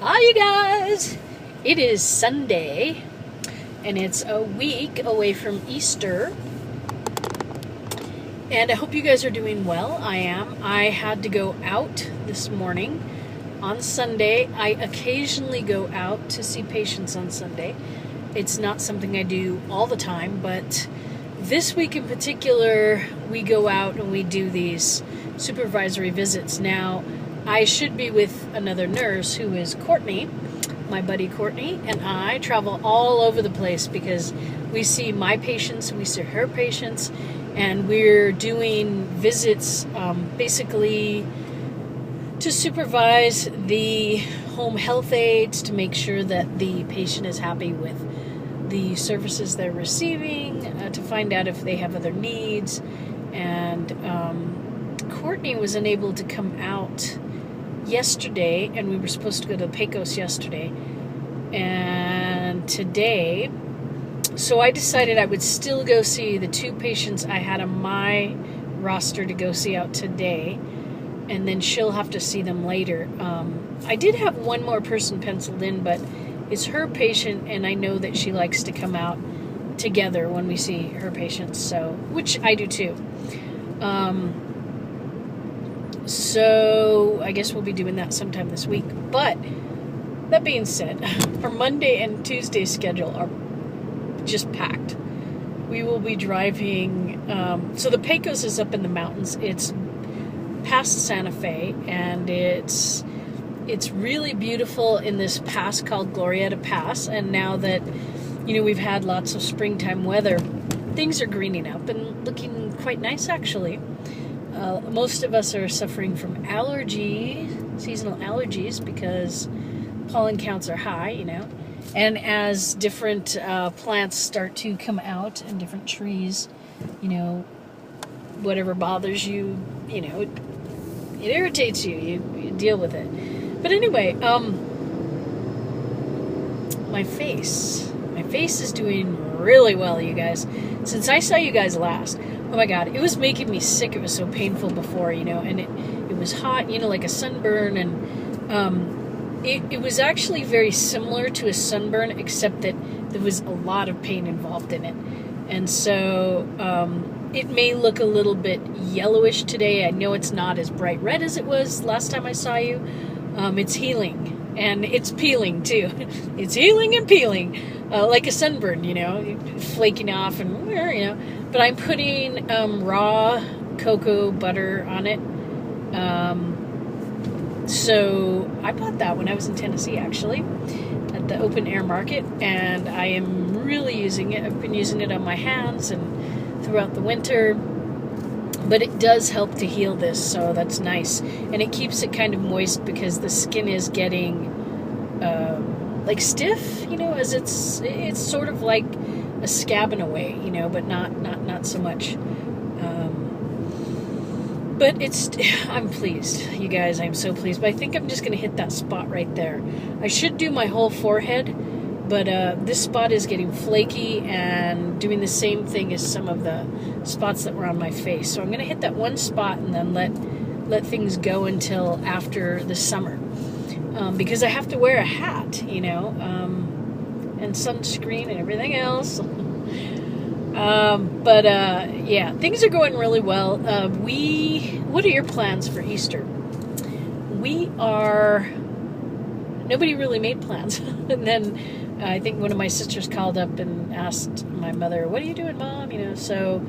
Hi, you guys! It is Sunday, and it's a week away from Easter. And I hope you guys are doing well. I am. I had to go out this morning on Sunday. I occasionally go out to see patients on Sunday. It's not something I do all the time, but this week in particular, we go out and we do these supervisory visits. Now, I should be with another nurse who is Courtney, my buddy Courtney, and I travel all over the place because we see my patients and we see her patients, and we're doing visits basically to supervise the home health aides to make sure that the patient is happy with the services they're receiving, to find out if they have other needs. And Courtney was unable to come out yesterday, and we were supposed to go to the Pecos yesterday and today, so I decided I would still go see the two patients I had on my roster to go see out today, and then she'll have to see them later. I did have one more person penciled in, but it's her patient, and I know that she likes to come out together when we see her patients, so, which I do too. So I guess we'll be doing that sometime this week. But that being said, our Monday and Tuesday schedule are just packed. We will be driving. So the Pecos is up in the mountains. It's past Santa Fe, and it's really beautiful in this pass called Glorieta Pass. And now that we've had lots of springtime weather, things are greening up and looking quite nice, actually. Most of us are suffering from seasonal allergies, because pollen counts are high, and as different plants start to come out and different trees, whatever bothers you, it irritates you, you deal with it. But anyway, my face is doing really well, you guys. Since I saw you guys last, oh my God, it was making me sick. It was so painful before, and it was hot, like a sunburn, and it was actually very similar to a sunburn, except that there was a lot of pain involved in it. And so it may look a little bit yellowish today. I know it's not as bright red as it was last time I saw you. It's healing, and it's peeling too. It's healing and peeling, like a sunburn, flaking off, and but I'm putting raw cocoa butter on it. So I bought that when I was in Tennessee, actually, at the open air market, and I am really using it. I've been using it on my hands and throughout the winter, but it does help to heal this, so that's nice. And it keeps it kind of moist because the skin is getting like stiff, as it's sort of like a scab in a way, but not so much. But I'm pleased, you guys. I'm so pleased. But I think I'm just going to hit that spot right there. I should do my whole forehead, but this spot is getting flaky and doing the same thing as some of the spots that were on my face. So I'm going to hit that one spot and then let things go until after the summer. Because I have to wear a hat, and sunscreen and everything else. Yeah, things are going really well. What are your plans for Easter? Nobody really made plans. And then I think one of my sisters called up and asked my mother, "What are you doing, Mom?" So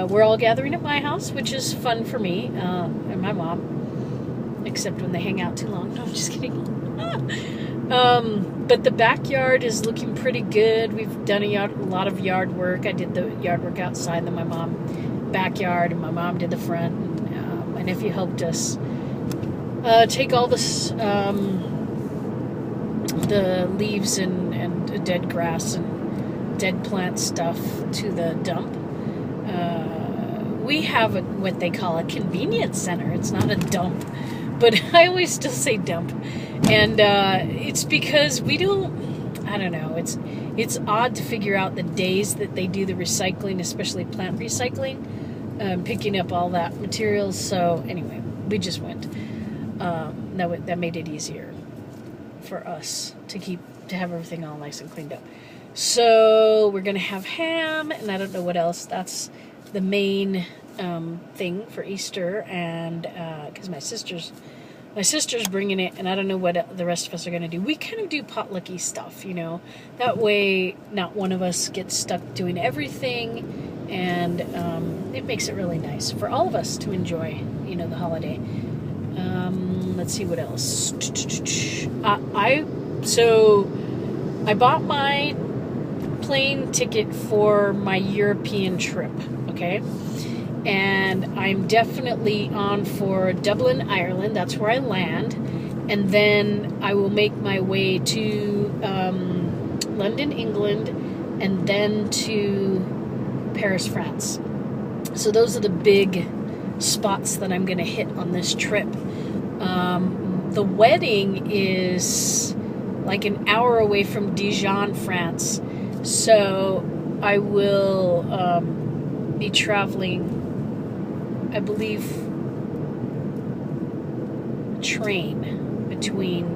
we're all gathering at my house, which is fun for me and my mom, except when they hang out too long. No, I'm just kidding. But the backyard is looking pretty good. We've done a lot of yard work. I did the yard work outside, then my mom backyard, and my mom did the front. And my nephew helped us take all this, the leaves and dead grass and dead plant stuff to the dump. We have what they call a convenience center. It's not a dump, but I always still say dump. And it's because I don't know, it's odd to figure out the days that they do the recycling, especially plant recycling, picking up all that materials. So anyway, we just went. That made it easier for us to have everything all nice and cleaned up. So we're gonna have ham, and I don't know what else. That's the main thing for Easter, and because my sister's bringing it, and I don't know what the rest of us are gonna do. We kind of do potlucky stuff, That way, not one of us gets stuck doing everything, and it makes it really nice for all of us to enjoy, the holiday. Let's see what else. I bought my plane ticket for my European trip, okay? And I'm definitely on for Dublin, Ireland. That's where I land. And then I will make my way to London, England, and then to Paris, France. So those are the big spots that I'm going to hit on this trip. The wedding is like an hour away from Dijon, France. So I will be traveling, I believe, train between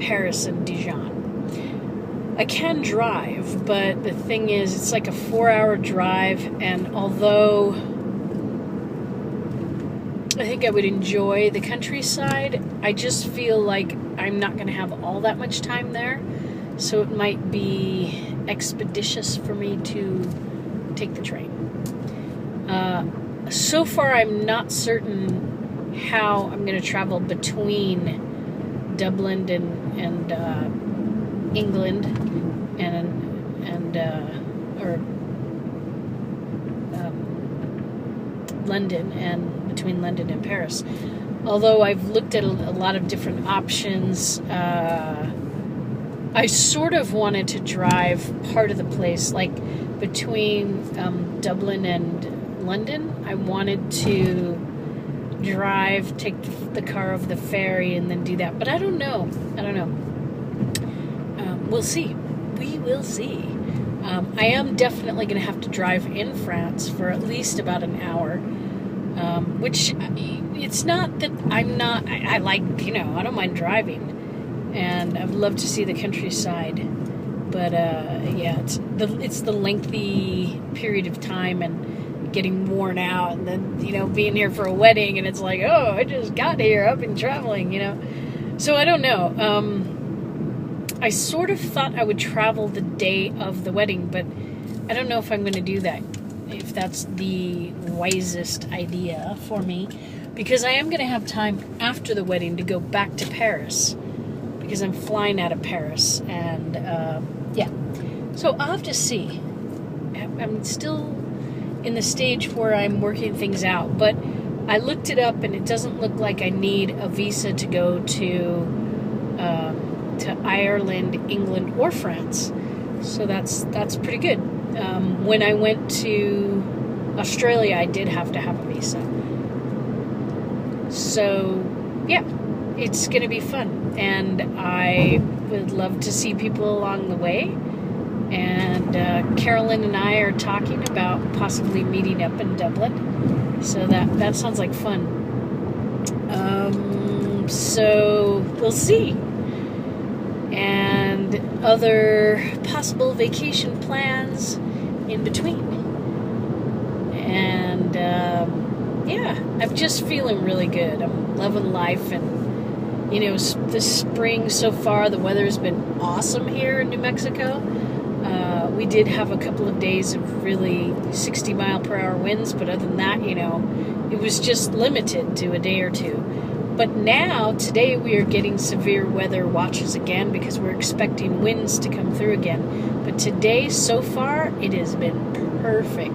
Paris and Dijon. I can drive, but the thing is, it's like a 4-hour drive, and although I think I would enjoy the countryside, I just feel like I'm not going to have all that much time there, so it might be expeditious for me to take the train. So far, I'm not certain how I'm going to travel between Dublin and England or London, and between London and Paris. Although I've looked at a lot of different options, I sort of wanted to drive part of the place, like between Dublin and London. I wanted to take the car over the ferry and then do that, but I don't know. We'll see. We will see. I am definitely going to have to drive in France for at least about an hour, which it's not that I like, I don't mind driving, and I'd love to see the countryside, but yeah, it's the lengthy period of time and getting worn out, and then, being here for a wedding, and it's like, oh, I just got here, I've been traveling, so I don't know. I sort of thought I would travel the day of the wedding, but I don't know if I'm going to do that, if that's the wisest idea for me, because I am going to have time after the wedding to go back to Paris, because I'm flying out of Paris, and yeah, so I'll have to see. I'm still in the stage where I'm working things out, but I looked it up, and it doesn't look like I need a visa to go to Ireland, England, or France. So that's pretty good. When I went to Australia, I did have to have a visa. So, yeah, it's going to be fun. And I would love to see people along the way. And Carolyn and I are talking about possibly meeting up in Dublin. So that sounds like fun. So we'll see. And other possible vacation plans in between. And yeah, I'm just feeling really good. I'm loving life, and this spring so far, the weather's been awesome here in New Mexico. We did have a couple of days of really 60-mile-per-hour winds, but other than that, it was just limited to a day or two. But now, today, we are getting severe weather watches again because we're expecting winds to come through again. But today, so far, it has been perfect.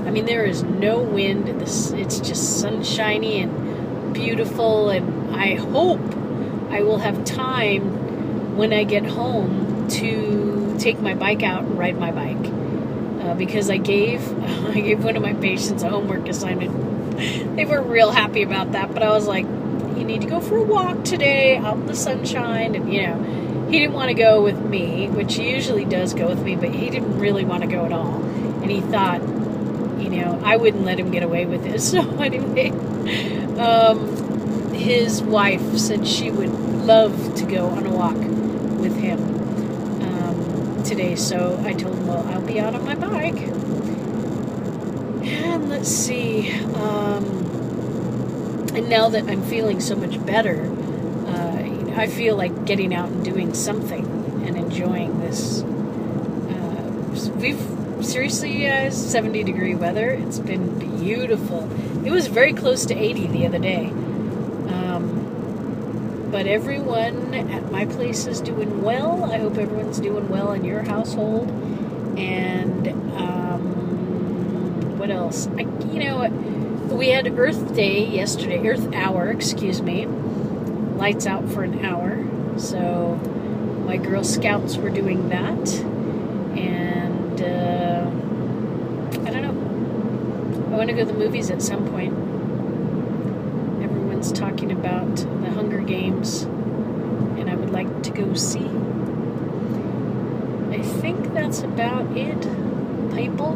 I mean, there is no wind. It's just sunshiny and beautiful. And I hope I will have time when I get home to take my bike out and ride my bike. Because I gave one of my patients a homework assignment. They weren't real happy about that, but I was like, you need to go for a walk today out in the sunshine. And he didn't want to go with me, which he usually does go with me, but he didn't really want to go at all. And he thought, I wouldn't let him get away with it. So anyway, his wife said she would love to go on a walk with him today, so I told him, well, I'll be out on my bike. And let's see, and now that I'm feeling so much better, I feel like getting out and doing something and enjoying this. We've seriously, 70-degree weather. It's been beautiful. It was very close to 80 the other day. But everyone at my place is doing well. I hope everyone's doing well in your household. And what else? We had Earth Day yesterday, Earth Hour, excuse me. Lights out for an hour. So my Girl Scouts were doing that. And I don't know. I want to go to the movies at some point. Everyone's talking about the Hunger Games, and I would like to go see. I think that's about it, people.